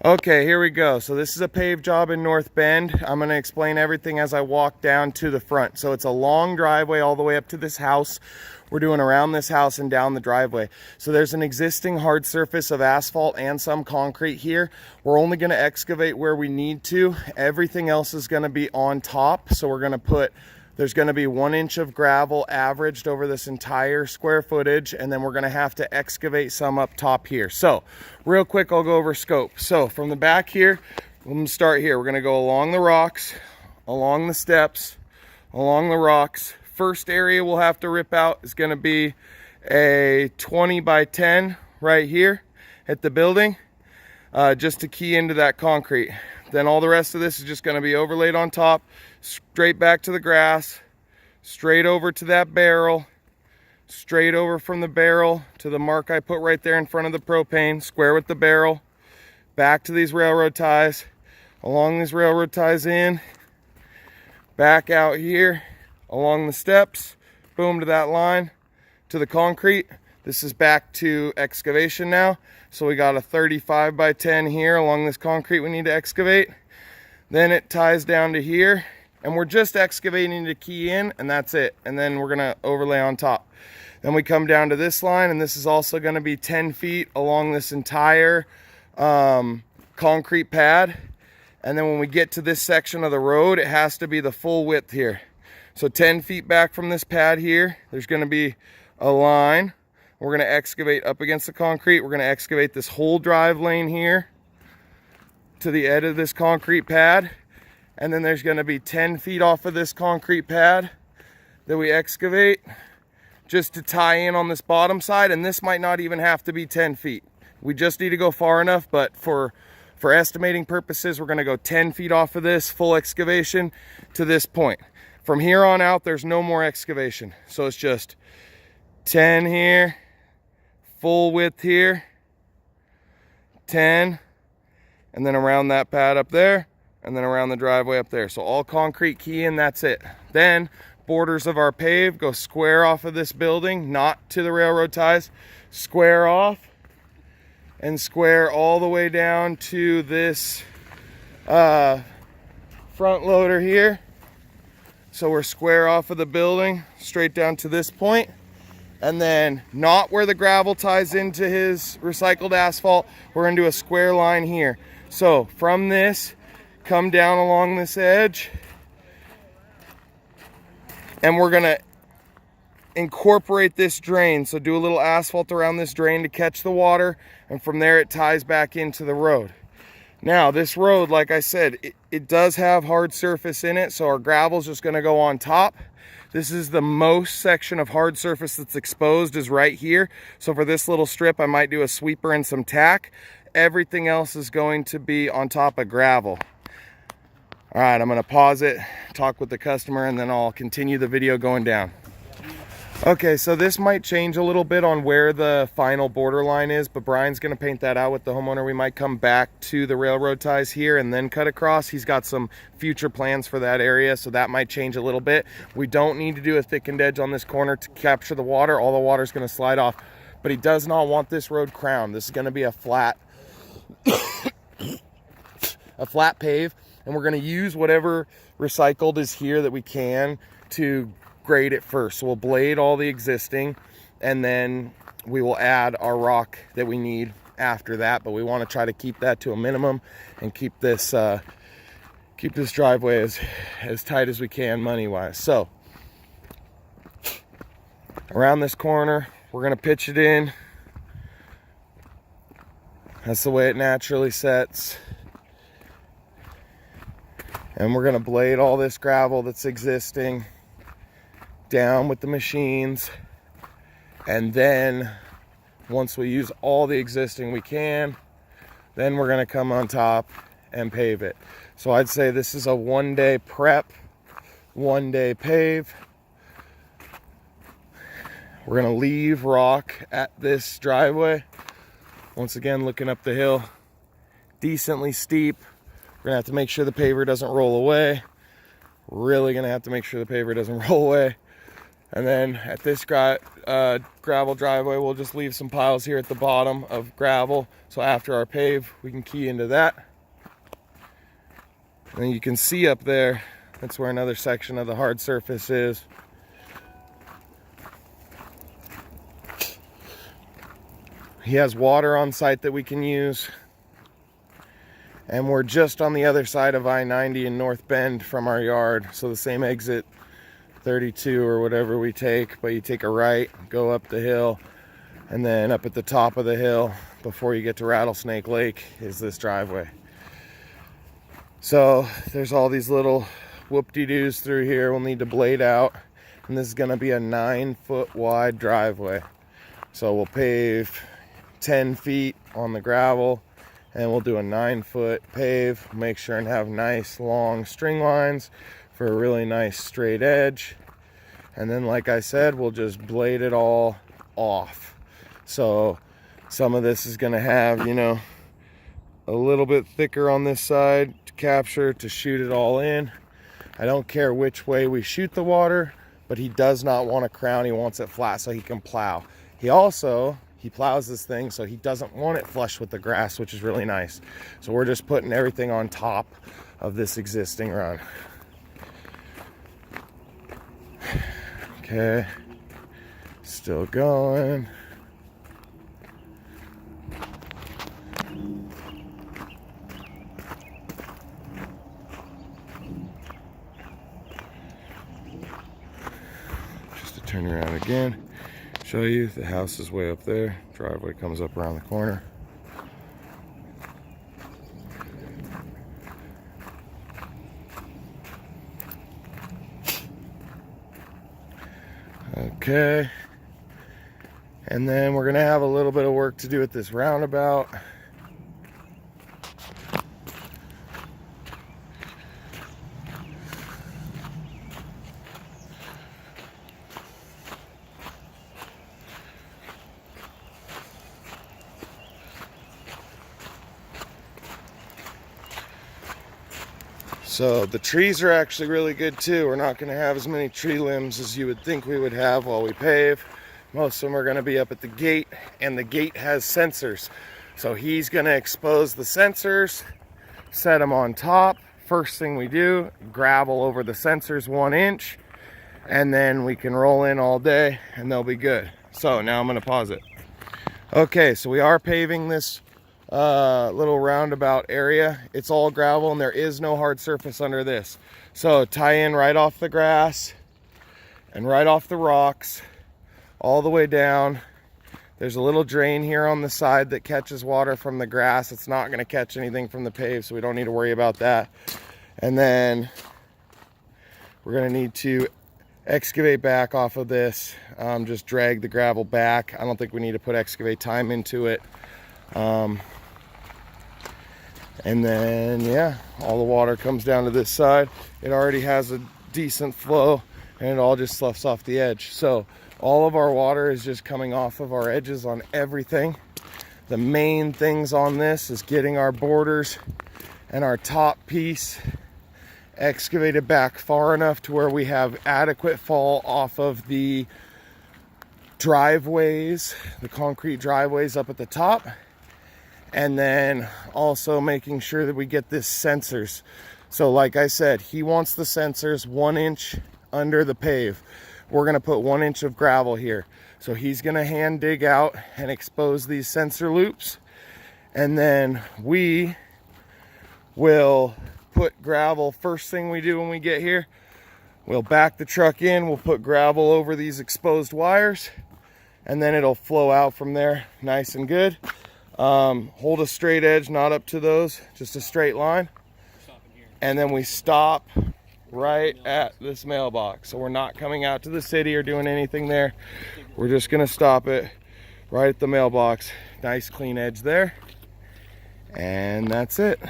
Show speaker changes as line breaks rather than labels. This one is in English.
Okay, here we go. So this is a paved job in North Bend. I'm going to explain everything as I walk down to the front. So it's a long driveway all the way up to this house. We're doing around this house and down the driveway. So there's an existing hard surface of asphalt and some concrete here. We're only going to excavate where we need to. Everything else is going to be on top. So we're going to put there's going to be 1 inch of gravel averaged over this entire square footage, and then we're going to have to excavate some up top here. So real quick, I'll go over scope. So from the back here, I'm going to start here. We're going to go along the rocks, along the steps, along the rocks. First area we'll have to rip out is going to be a 20 by 10 right here at the building, just to key into that concrete. Then all the rest of this is just going to be overlaid on top, straight back to the grass, straight over to that barrel, straight over from the barrel to the mark I put right there in front of the propane, square with the barrel, back to these railroad ties, along these railroad ties in, back out here, along the steps, boom to that line, to the concrete. This is back to excavation now. So we got a 35 by 10 here along this concrete we need to excavate. Then it ties down to here, and we're just excavating to key in, and that's it. And then we're gonna overlay on top. Then we come down to this line, and this is also gonna be 10 feet along this entire concrete pad. And then when we get to this section of the road, it has to be the full width here. So 10 feet back from this pad here, there's gonna be a line. We're going to excavate up against the concrete. We're going to excavate this whole drive lane here to the edge of this concrete pad. And then there's going to be 10 feet off of this concrete pad that we excavate just to tie in on this bottom side. And this might not even have to be 10 feet. We just need to go far enough, but for estimating purposes, we're going to go 10 feet off of this full excavation to this point. From here on out, there's no more excavation. So it's just 10 here, full width here, 10, and then around that pad up there, and then around the driveway up there. So all concrete key in, that's it. Then borders of our pave go square off of this building, not to the railroad ties, square off, and square all the way down to this front loader here. So we're square off of the building, straight down to this point. And then not where the gravel ties into his recycled asphalt, we're gonna do a square line here. So from this, come down along this edge, and we're gonna incorporate this drain. So do a little asphalt around this drain to catch the water, and from there it ties back into the road. Now this road, like I said, it does have hard surface in it, so our gravel's just gonna go on top. This is the most section of hard surface that's exposed is right here. So for this little strip, I might do a sweeper and some tack. Everything else is going to be on top of gravel. All right, I'm gonna pause it, talk with the customer, and then I'll continue the video going down. Okay, so this might change a little bit on where the final border line is, but Brian's gonna paint that out with the homeowner. We might come back to the railroad ties here and then cut across. He's got some future plans for that area, so that might change a little bit. We don't need to do a thickened edge on this corner to capture the water. All the water's gonna slide off, but he does not want this road crowned. This is gonna be a flat, a flat pave, and we're gonna use whatever recycled is here that we can to grade it first. So we'll blade all the existing, and then we will add our rock that we need after that, but we want to try to keep that to a minimum and keep this driveway as tight as we can money wise. So around this corner, we're going to pitch it in. That's the way it naturally sets, and we're going to blade all this gravel that's existing down with the machines. And then once we use all the existing we can, then we're going to come on top and pave it. So I'd say this is a 1-day prep, 1-day pave. We're going to leave rock at this driveway. Once again, looking up the hill, decently steep. We're going to have to make sure the paver doesn't roll away. Really going to have to make sure the paver doesn't roll away. And then at this gravel driveway, we'll just leave some piles here at the bottom of gravel. So after our pave, we can key into that. And you can see up there, that's where another section of the hard surface is. He has water on site that we can use. And we're just on the other side of I-90 in North Bend from our yard. So the same exit 32 or whatever we take, but you take a right, go up the hill, and then up at the top of the hill before you get to Rattlesnake Lake is this driveway. So there's all these little whoop-de-doos through here we'll need to blade out, and this is going to be a 9-foot wide driveway. So we'll pave 10 feet on the gravel, and we'll do a 9-foot pave, make sure and have nice long string lines for a really nice straight edge. And then, like I said, we'll just blade it all off. So some of this is going to have, you know, a little bit thicker on this side to capture, to shoot it all in. I don't care which way we shoot the water, but he does not want a crown. He wants it flat so he can plow. He plows this thing, so he doesn't want it flush with the grass, which is really nice. So we're just putting everything on top of this existing run. Okay, still going. Just to turn around again, show you the house is way up there. Driveway comes up around the corner. Okay, and then we're gonna have a little bit of work to do at this roundabout. So the trees are actually really good too. We're not going to have as many tree limbs as you would think we would have while we pave. Most of them are going to be up at the gate, and the gate has sensors. So he's going to expose the sensors, set them on top. First thing we do, gravel over the sensors 1 inch, and then we can roll in all day and they'll be good. So now I'm going to pause it. Okay, so we are paving this little roundabout area. It's all gravel and there is no hard surface under this. So tie in right off the grass and right off the rocks all the way down. There's a little drain here on the side that catches water from the grass. It's not going to catch anything from the pave, so we don't need to worry about that. And then we're going to need to excavate back off of this, just drag the gravel back. I don't think we need to put excavate time into it. And then, yeah, all the water comes down to this side. It already has a decent flow, and it all just sloughs off the edge. So all of our water is just coming off of our edges on everything. The main things on this is getting our borders and our top piece excavated back far enough to where we have adequate fall off of the driveways, the concrete driveways up at the top. And then also making sure that we get this sensors. So like I said, he wants the sensors 1 inch under the pave. We're gonna put 1 inch of gravel here. So he's gonna hand dig out and expose these sensor loops. And then we will put gravel, first thing we do when we get here, we'll back the truck in, we'll put gravel over these exposed wires, and then it'll flow out from there nice and good. Hold a straight edge, not up to those, just a straight line. And then we stop right at this mailbox. So we're not coming out to the city or doing anything there. We're just gonna stop it right at the mailbox. Nice clean edge there. And that's it.